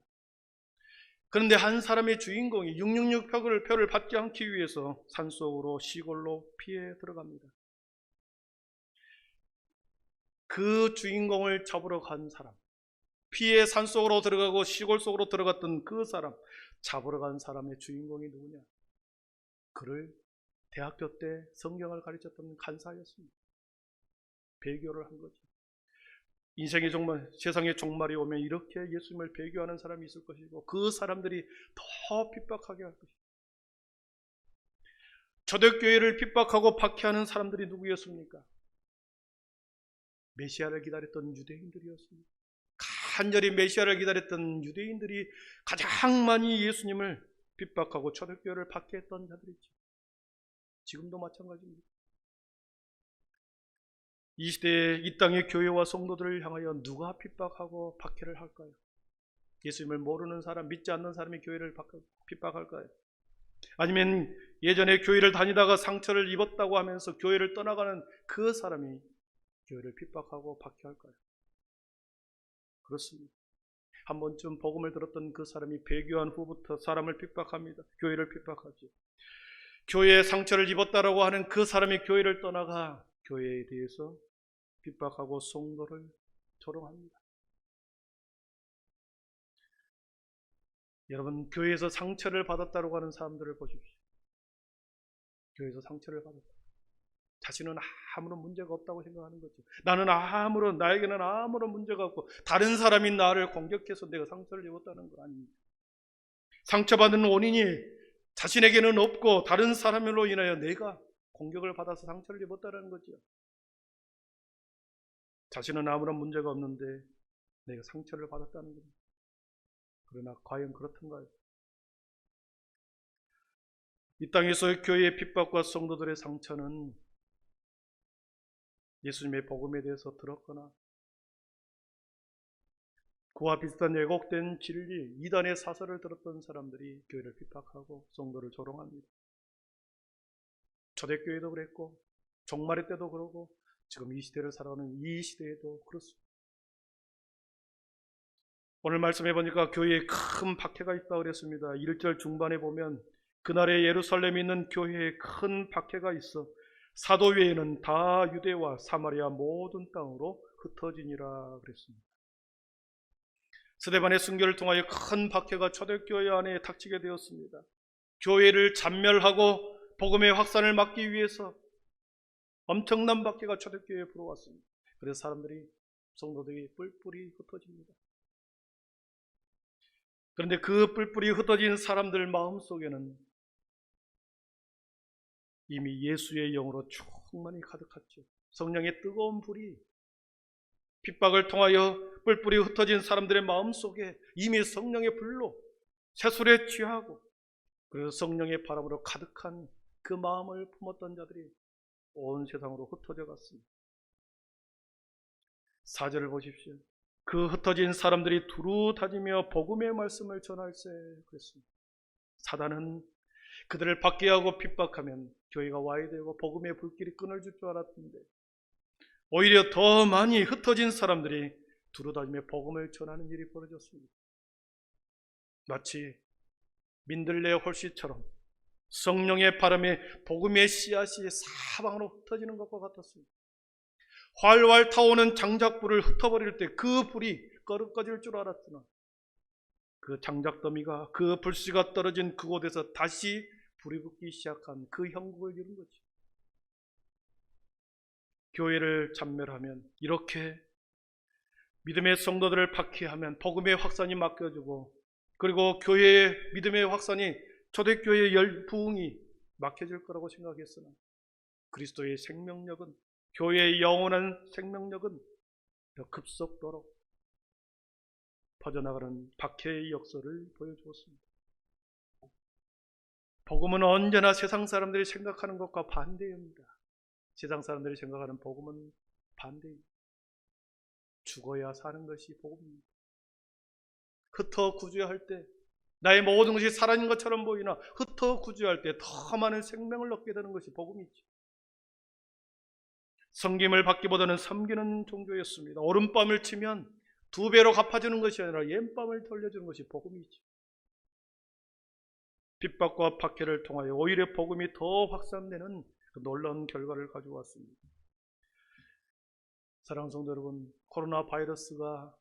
그런데 한 사람의 주인공이 666 표를 받지 않기 위해서 산속으로 시골로 피해 들어갑니다. 그 주인공을 잡으러 간 사람, 피해 산속으로 들어가고 시골 속으로 들어갔던 그 사람, 잡으러 간 사람의 주인공이 누구냐? 그를 대학교 때 성경을 가르쳤던 간사였습니다. 배교를 한 거죠. 인생의 종말, 세상의 종말이 오면 이렇게 예수님을 배교하는 사람이 있을 것이고 그 사람들이 더 핍박하게 할 것이고, 초대교회를 핍박하고 박해하는 사람들이 누구였습니까? 메시아를 기다렸던 유대인들이었습니다. 간절히 메시아를 기다렸던 유대인들이 가장 많이 예수님을 핍박하고 초대교회를 박해했던 자들이죠. 지금도 마찬가지입니다. 이 시대에 이 땅의 교회와 성도들을 향하여 누가 핍박하고 박해를 할까요? 예수님을 모르는 사람, 믿지 않는 사람이 교회를 핍박할까요? 아니면 예전에 교회를 다니다가 상처를 입었다고 하면서 교회를 떠나가는 그 사람이 교회를 핍박하고 박해할까요? 그렇습니다. 한 번쯤 복음을 들었던 그 사람이 배교한 후부터 사람을 핍박합니다. 교회를 핍박하죠. 교회에 상처를 입었다라고 하는 그 사람이 교회를 떠나가 교회에 대해서 핍박하고 성도를 조롱합니다. 여러분, 교회에서 상처를 받았다고 하는 사람들을 보십시오. 교회에서 상처를 받았다. 자신은 아무런 문제가 없다고 생각하는 거죠. 나에게는 아무런 문제가 없고 다른 사람이 나를 공격해서 내가 상처를 입었다는 거 아닙니다. 상처받는 원인이 자신에게는 없고 다른 사람으로 인하여 내가 공격을 받아서 상처를 입었다는 거죠. 자신은 아무런 문제가 없는데 내가 상처를 받았다는 겁니다. 그러나 과연 그렇던가요? 이 땅에서 교회의 핍박과 성도들의 상처는 예수님의 복음에 대해서 들었거나 그와 비슷한 왜곡된 진리, 이단의 사설을 들었던 사람들이 교회를 핍박하고 성도를 조롱합니다. 초대교회도 그랬고 종말의 때도 그러고 지금 이 시대를 살아가는 이 시대에도 그렇습니다. 오늘 말씀해 보니까 교회에 큰 박해가 있다고 그랬습니다. 1절 중반에 보면 그날에 예루살렘에 있는 교회에 큰 박해가 있어 사도 외에는 다 유대와 사마리아 모든 땅으로 흩어지니라 그랬습니다. 스데반의 순교를 통하여 큰 박해가 초대교회 안에 닥치게 되었습니다. 교회를 잔멸하고 복음의 확산을 막기 위해서 엄청난 박해가 초대교회에 불어왔습니다. 그래서 사람들이, 성도들이 뿔뿔이 흩어집니다. 그런데 그 뿔뿔이 흩어진 사람들 마음속에는 이미 예수의 영으로 충만히 가득했죠. 성령의 뜨거운 불이 핍박을 통하여 뿔뿔이 흩어진 사람들의 마음속에 이미 성령의 불로 세술에 취하고 그래서 성령의 바람으로 가득한 그 마음을 품었던 자들이 온 세상으로 흩어져 갔습니다. 4절을 보십시오. 그 흩어진 사람들이 두루 다니며 복음의 말씀을 전할세 그랬습니다. 사단은 그들을 박해하고 핍박하면 교회가 와야 되고 복음의 불길이 끊어질 줄 알았는데 오히려 더 많이 흩어진 사람들이 두루 다니며 복음을 전하는 일이 벌어졌습니다. 마치 민들레 홀씨처럼 성령의 바람에 복음의 씨앗이 사방으로 흩어지는 것과 같았습니다. 활활 타오는 장작불을 흩어버릴 때 그 불이 꺼질 줄 알았으나 그 장작더미가 그 불씨가 떨어진 그곳에서 다시 불이 붙기 시작한 그 형국을 이룬 거죠. 교회를 잔멸하면 이렇게 믿음의 성도들을 박해하면 복음의 확산이 막혀지고 그리고 교회의 믿음의 확산이 초대교회의 부흥이 막혀질 거라고 생각했으나 그리스도의 생명력은 교회의 영원한 생명력은 더 급속도로 퍼져나가는 박해의 역사를 보여주었습니다. 복음은 언제나 세상 사람들이 생각하는 것과 반대입니다. 세상 사람들이 생각하는 복음은 반대입니다. 죽어야 사는 것이 복음입니다. 흩어 구주할 때 나의 모든 것이 사라진 것처럼 보이나 흩어 구주할 때 더 많은 생명을 얻게 되는 것이 복음이죠. 섬김을 받기보다는 섬기는 종교였습니다. 오른밤을 치면 2배로 갚아주는 것이 아니라 왼밤을 돌려주는 것이 복음이죠. 핍박과 박해를 통하여 오히려 복음이 더 확산되는 그 놀라운 결과를 가져왔습니다. 사랑하는 성도 여러분, 코로나 바이러스가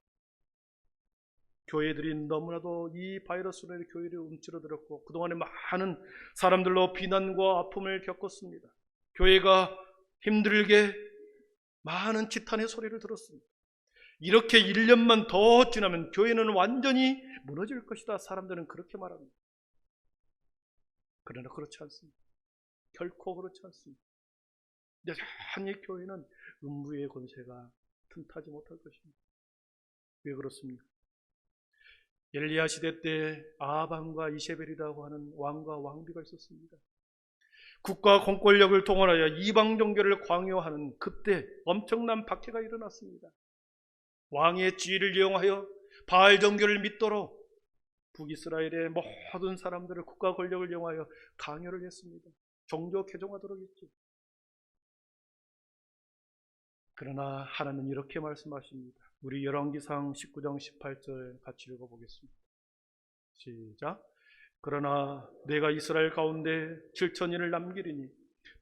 교회들이 너무나도 이 바이러스로 교회를 움츠러들었고 그동안에 많은 사람들로 비난과 아픔을 겪었습니다. 교회가 힘들게 많은 지탄의 소리를 들었습니다. 이렇게 1년만 더 지나면 교회는 완전히 무너질 것이다. 사람들은 그렇게 말합니다. 그러나 그렇지 않습니다. 결코 그렇지 않습니다. 여전히 교회는 음부의 권세가 틈타지 못할 것입니다. 왜 그렇습니까? 엘리야 시대 때 아합과 이세벨이라고 하는 왕과 왕비가 있었습니다. 국가 공권력을 동원하여 이방 종교를 강요하는 그때 엄청난 박해가 일어났습니다. 왕의 지위를 이용하여 바알 종교를 믿도록 북이스라엘의 모든 사람들을 국가 권력을 이용하여 강요를 했습니다. 종교 개종하도록 했죠. 그러나 하나님은 이렇게 말씀하십니다. 우리 열왕기상 19장 18절 같이 읽어보겠습니다. 시작. 그러나 내가 이스라엘 가운데 7,000인을 남기리니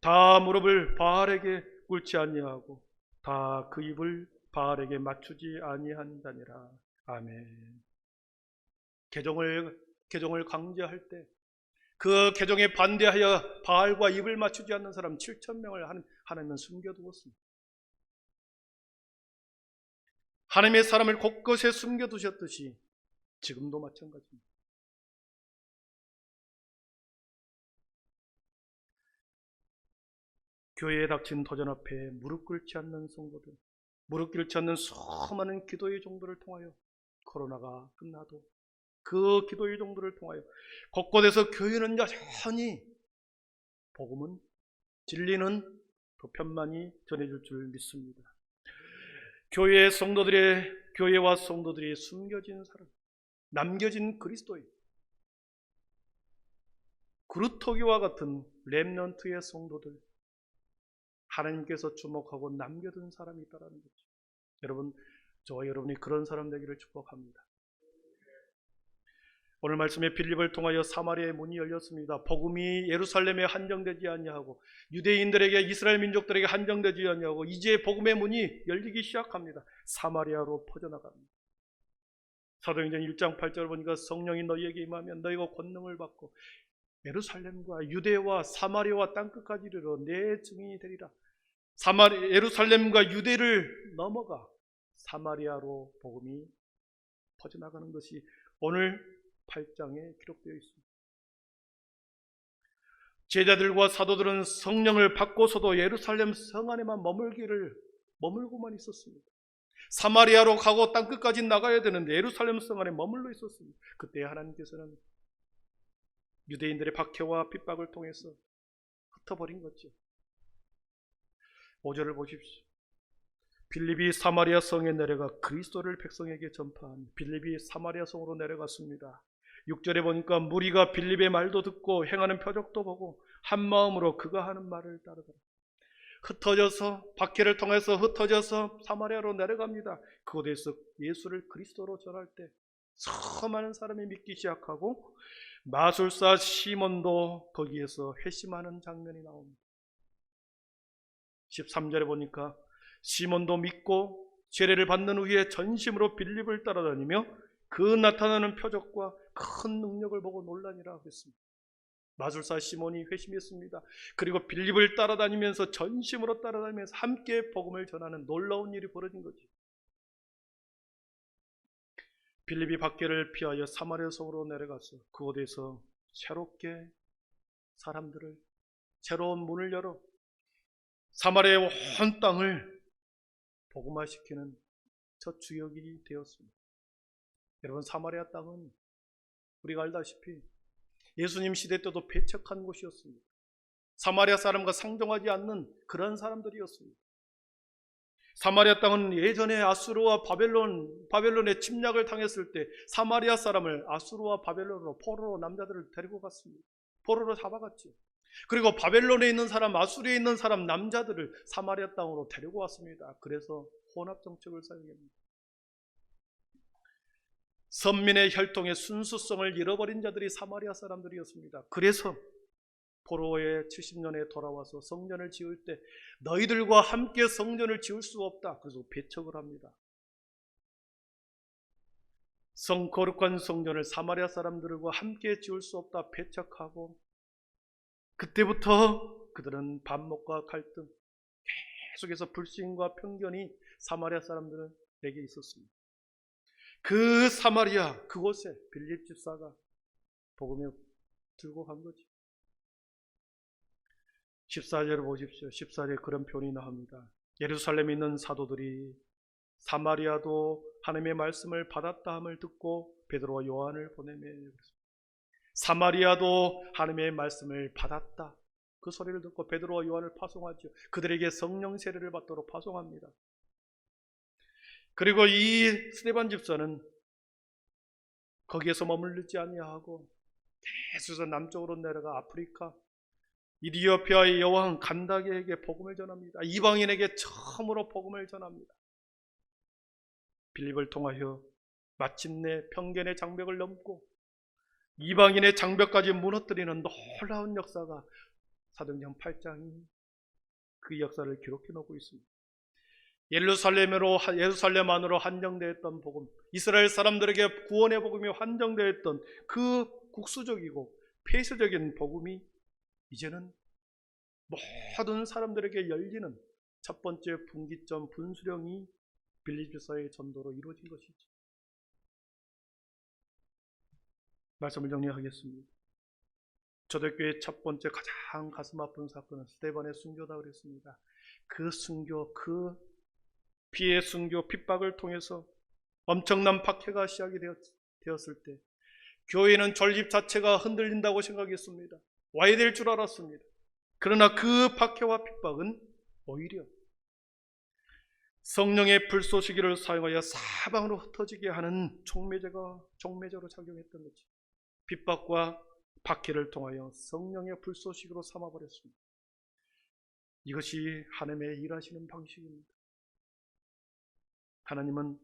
다 무릎을 바알에게 꿇지 아니하고 다 그 입을 바알에게 맞추지 아니한다니라. 아멘. 개종을 강제할 때 그 개종에 반대하여 바알과 입을 맞추지 않는 사람 7,000명을 하나님은 숨겨두었습니다. 하나님의 사람을 곳곳에 숨겨두셨듯이 지금도 마찬가지입니다. 교회에 닥친 도전 앞에 무릎 꿇지 않는 성도들, 무릎 꿇지 않는 수많은 기도의 종도를 통하여 코로나가 끝나도 그 기도의 종들을 통하여 곳곳에서 교회는 여전히 복음은, 진리는 더 편만히 전해질 줄 믿습니다. 교회와 성도들의 숨겨진 사랑, 남겨진 그리스도인, 그루터기와 같은 렘넌트의 성도들, 하나님께서 주목하고 남겨둔 사람이 있다는 거죠. 여러분, 저와 여러분이 그런 사람 되기를 축복합니다. 오늘 말씀에 빌립을 통하여 사마리아의 문이 열렸습니다. 복음이 예루살렘에 한정되지 아니하고 유대인들에게, 이스라엘 민족들에게 한정되지 아니하고 이제 복음의 문이 열리기 시작합니다. 사마리아로 퍼져나갑니다. 사도행전 1장 8절을 보니까 성령이 너희에게 임하면 너희가 권능을 받고 예루살렘과 유대와 사마리아와 땅끝까지 이르러 내 증인이 되리라. 예루살렘과 유대를 넘어가 사마리아로 복음이 퍼져나가는 것이 오늘 8장에 기록되어 있습니다. 제자들과 사도들은 성령을 받고서도 예루살렘 성 안에만 머물고만 있었습니다. 사마리아로 가고 땅끝까지 나가야 되는데 예루살렘 성 안에 머물러 있었습니다. 그때 하나님께서는 유대인들의 박해와 핍박을 통해서 흩어버린 거죠. 5절을 보십시오. 빌립이 사마리아 성에 내려가 그리스도를 백성에게 전파한 빌립이 사마리아 성으로 내려갔습니다. 6절에 보니까 무리가 빌립의 말도 듣고 행하는 표적도 보고 한 마음으로 그가 하는 말을 따르더라. 박해를 통해서 흩어져서 사마리아로 내려갑니다. 그곳에서 예수를 그리스도로 전할 때 수많은 사람이 믿기 시작하고 마술사 시몬도 거기에서 회심하는 장면이 나옵니다. 13절에 보니까 시몬도 믿고 세례를 받는 후에 전심으로 빌립을 따라다니며 그 나타나는 표적과 큰 능력을 보고 놀라니라 했습니다. 마술사 시몬이 회심했습니다. 그리고 빌립을 따라다니면서 전심으로 따라다니면서 함께 복음을 전하는 놀라운 일이 벌어진 거죠. 빌립이 박해를 피하여 사마리아 성으로 내려가서 그곳에서 새롭게 사람들을, 새로운 문을 열어 사마리아의 온 땅을 복음화시키는 첫 주역이 되었습니다. 여러분, 사마리아 땅은 우리가 알다시피 예수님 시대 때도 배척한 곳이었습니다. 사마리아 사람과 상종하지 않는 그런 사람들이었습니다. 사마리아 땅은 예전에 아수르와 바벨론의 침략을 당했을 때 사마리아 사람을 아수르와 바벨론으로, 포로로 남자들을 데리고 갔습니다. 포로로 잡아갔죠. 그리고 바벨론에 있는 사람, 아수르에 있는 사람 남자들을 사마리아 땅으로 데리고 왔습니다. 그래서 혼합 정책을 사용합니다. 선민의 혈통의 순수성을 잃어버린 자들이 사마리아 사람들이었습니다. 그래서 포로의 70년에 돌아와서 성전을 지을 때 너희들과 함께 성전을 지을 수 없다. 그래서 배척을 합니다. 거룩한 성전을 사마리아 사람들과 함께 지을 수 없다 배척하고, 그때부터 그들은 반목과 갈등, 계속해서 불신과 편견이 사마리아 사람들에게 있었습니다. 그 사마리아 그곳에 빌립 집사가 복음을 들고 간 거죠. 14절을 보십시오. 14절에 그런 표현이 나옵니다. 예루살렘에 있는 사도들이 사마리아도 하나님의 말씀을 받았다 함을 듣고 베드로와 요한을 보내매, 사마리아도 하나님의 말씀을 받았다, 그 소리를 듣고 베드로와 요한을 파송하죠. 그들에게 성령 세례를 받도록 파송합니다. 그리고 이 스데반 집사는 거기에서 머물지 아니하고 계속해서 남쪽으로 내려가 아프리카 이디오피아의 여왕 간다게에게 복음을 전합니다. 이방인에게 처음으로 복음을 전합니다. 빌립을 통하여 마침내 편견의 장벽을 넘고 이방인의 장벽까지 무너뜨리는 놀라운 역사가 사도행전 8장이 그 역사를 기록해 놓고 있습니다. 예루살렘 안으로 한정되었던 복음, 이스라엘 사람들에게 구원의 복음이 한정되었던 그 국수적이고 폐쇄적인 복음이 이제는 모든 사람들에게 열리는 첫 번째 분기점, 분수령이 빌립 집사의 전도로 이루어진 것이죠. 말씀을 정리하겠습니다. 초대교회의 첫 번째 가장 가슴 아픈 사건은 스데반의 순교다 그랬습니다. 그 순교, 그 피해 순교, 핍박을 통해서 엄청난 박해가 시작이 되었을 때 교회는 존립 자체가 흔들린다고 생각했습니다. 와야 될 줄 알았습니다. 그러나 그 박해와 핍박은 오히려 성령의 불쏘시개를 사용하여 사방으로 흩어지게 하는 촉매제로 작용했던 거지. 핍박과 박해를 통하여 성령의 불쏘시개로 삼아버렸습니다. 이것이 하나님의 일하시는 방식입니다. 하나님은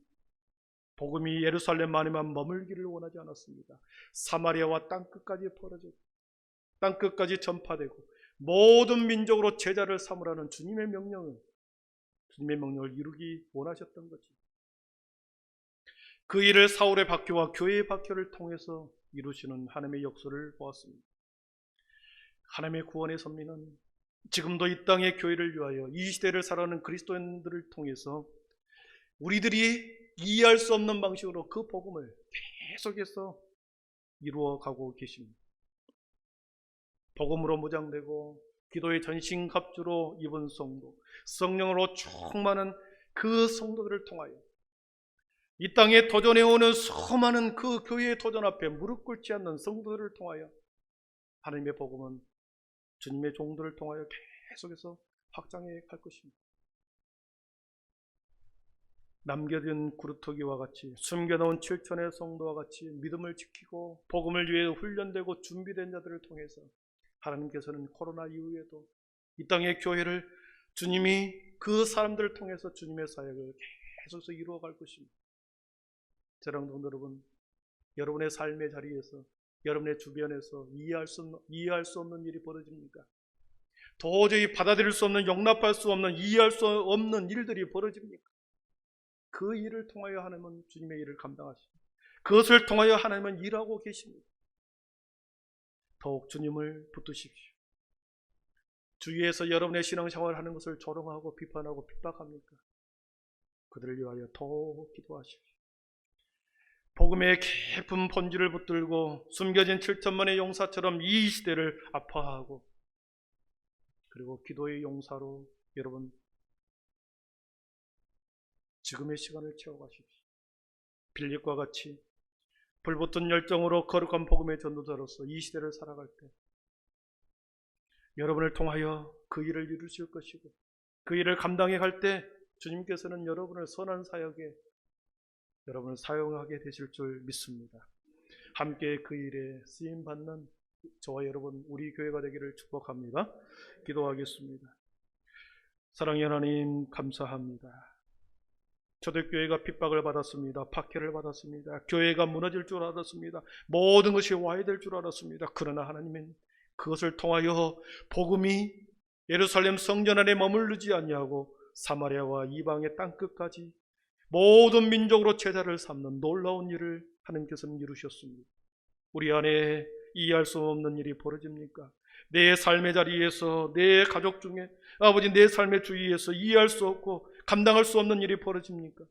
복음이 예루살렘만에만 머물기를 원하지 않았습니다. 사마리아와 땅끝까지 퍼져지고 땅끝까지 전파되고 모든 민족으로 제자를 삼으라는 주님의 명령을 이루기 원하셨던 거지. 그 일을 사울의 박해와 교회의 박해를 통해서 이루시는 하나님의 역사를 보았습니다. 하나님의 구원의 섭리는 지금도 이 땅의 교회를 위하여 이 시대를 살아가는 그리스도인들을 통해서 우리들이 이해할 수 없는 방식으로 그 복음을 계속해서 이루어가고 계십니다. 복음으로 무장되고 기도의 전신갑주로 입은 성도, 성령으로 충만한 그 성도들을 통하여 이 땅에 도전해오는 수많은 그 교회의 도전 앞에 무릎 꿇지 않는 성도들을 통하여 하나님의 복음은 주님의 종들을 통하여 계속해서 확장해 갈 것입니다. 남겨진 구루터기와 같이 숨겨놓은 7천의 성도와 같이 믿음을 지키고 복음을 위해 훈련되고 준비된 자들을 통해서 하나님께서는 코로나 이후에도 이 땅의 교회를 주님이 그 사람들을 통해서 주님의 사역을 계속해서 이루어갈 것입니다. 사랑하는 성도 여러분, 여러분의 삶의 자리에서 여러분의 주변에서 이해할 수 없는 일이 벌어집니까? 도저히 받아들일 수 없는, 용납할 수 없는, 이해할 수 없는 일들이 벌어집니까? 그 일을 통하여 하나님은 주님의 일을 감당하십니다. 그것을 통하여 하나님은 일하고 계십니다. 더욱 주님을 붙드십시오. 주위에서 여러분의 신앙생활을 하는 것을 조롱하고 비판하고 핍박합니까? 그들을 위하여 더욱 기도하십시오. 복음의 깊은 본질을 붙들고 숨겨진 7천만의 용사처럼 이 시대를 아파하고 그리고 기도의 용사로 여러분 지금의 시간을 채워가십시오. 빌립과 같이 불붙은 열정으로 거룩한 복음의 전도자로서 이 시대를 살아갈 때 여러분을 통하여 그 일을 이루실 것이고 그 일을 감당해 갈 때 주님께서는 여러분을 선한 사역에 여러분을 사용하게 되실 줄 믿습니다. 함께 그 일에 쓰임받는 저와 여러분 우리 교회가 되기를 축복합니다. 기도하겠습니다. 사랑의 하나님 감사합니다. 초대교회가 핍박을 받았습니다. 박해를 받았습니다. 교회가 무너질 줄 알았습니다. 모든 것이 와야 될 줄 알았습니다. 그러나 하나님은 그것을 통하여 복음이 예루살렘 성전 안에 머무르지 아니하고 사마리아와 이방의 땅끝까지 모든 민족으로 제자를 삼는 놀라운 일을 하나님께서는 이루셨습니다. 우리 안에 이해할 수 없는 일이 벌어집니까? 내 삶의 자리에서 내 가족 중에 아버지 내 삶의 주위에서 이해할 수 없고 감당할 수 없는 일이 벌어집니까?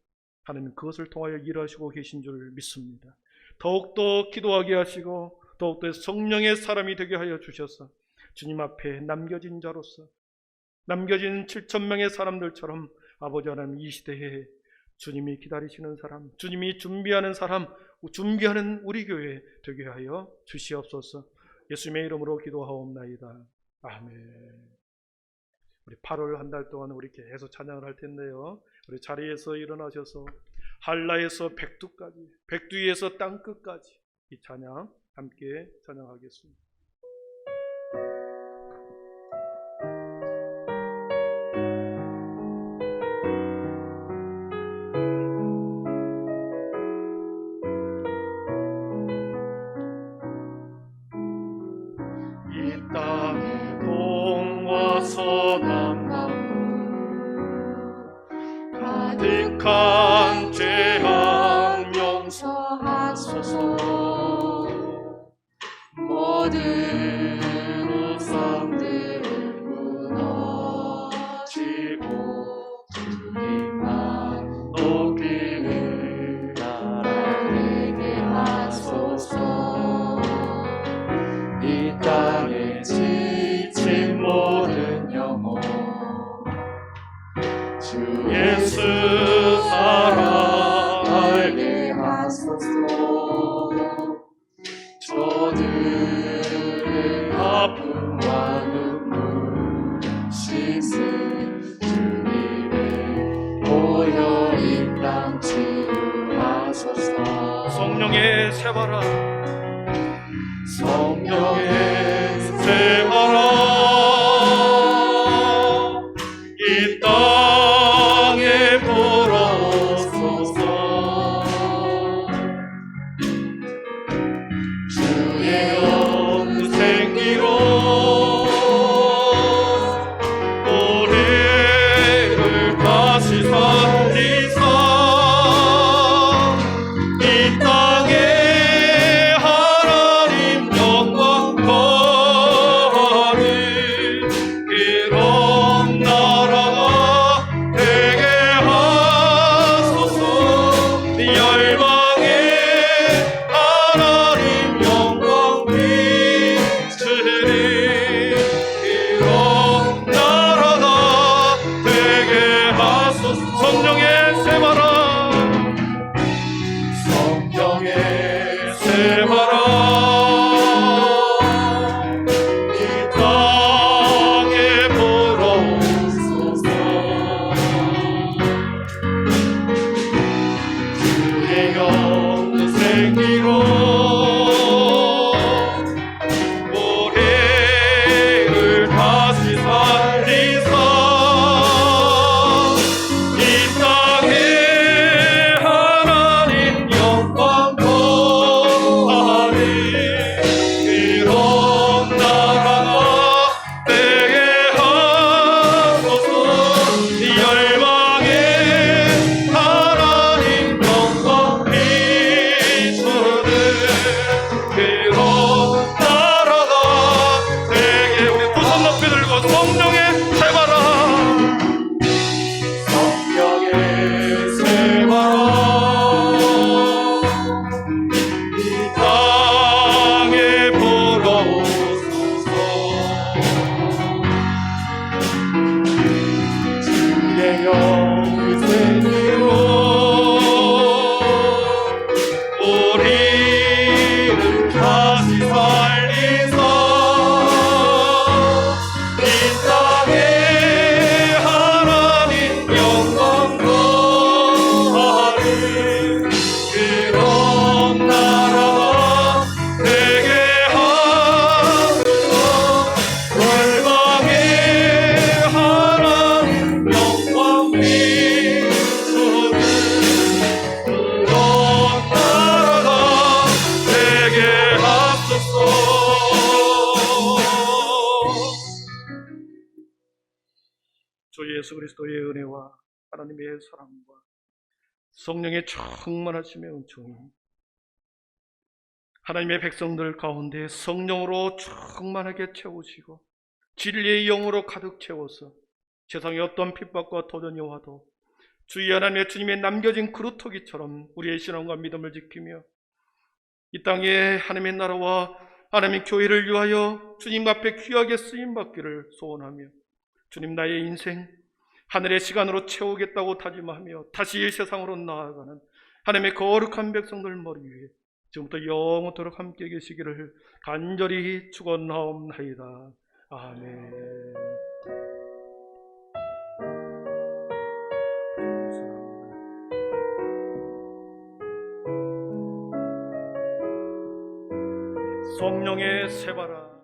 하나님 그것을 통하여 일하시고 계신 줄 믿습니다. 더욱더 기도하게 하시고 더욱더 성령의 사람이 되게 하여 주셔서 주님 앞에 남겨진 자로서 남겨진 7,000명의 사람들처럼 아버지 하나님 이 시대에 주님이 기다리시는 사람, 주님이 준비하는 사람, 준비하는 우리 교회 되게 하여 주시옵소서. 예수님의 이름으로 기도하옵나이다. 아멘. 우리 8월 한 달 동안 우리 계속 찬양을 할 텐데요. 우리 자리에서 일어나셔서 한라에서 백두까지, 백두에서 땅끝까지 이 찬양 함께 찬양하겠습니다. 가득한 죄악 용서하소서. 모든 우상들을 무너지고 주님만 높이는 나라되게 하소서. 이 땅에 지친 모든 영혼 주 예수 사랑 눈물 씻은 주님의 보혈 이 땅 치유하소서. 성령의 새바람, 성령의 새바람 이 땅에 불어오소서. 주의 영 생기로 우리를 다시 살리사 이 땅에 하나님 영광 거하니 이런 나라가 되게 하소서. 열방에 하나님 영광 비추리 이런 나라가 되게 하소서. 성령의 새바람, 성령의 새바람 이 땅에 불어오소서. 주의 영 생기로 우리를 다시 살리사 이 땅에 하나님 영광 거하니 이런 나라가 되게 하소서. 열방에 하나님 영광 비추는 그런 나라가 되게. 우리 두 손 높이 들고 성령의 새바람, 성령의 새바람 이 땅에 불어오소서. 주의 영 생기로 우리를 다시 살리사 이 땅에 하나님 영광 거하니 그런 나라가 되게 하소서. 열방에 하나님 영광 비추는 그런 나라가 되게 하소서. 주 예수 그리스도의 은혜와 하나님의 사랑과 성령의 충만하심의 은총이 하나님의 백성들 가운데 성령으로 충만하게 채우시고 진리의 영으로 가득 채워서 세상의 어떤 핍박과 도전이 와도 주의 하나님의 주님의 남겨진 그루터기처럼 우리의 신앙과 믿음을 지키며 이 땅에 하나님의 나라와 하나님의 교회를 위하여 주님 앞에 귀하게 쓰임받기를 소원하며 주님 나의 인생 하늘의 시간으로 채우겠다고 다짐하며 다시 이 세상으로 나아가는 하나님의 거룩한 백성들 머리 위에 지금부터 영원토록 함께 계시기를 간절히 축원하옵나이다. 아멘. 성령의 새바람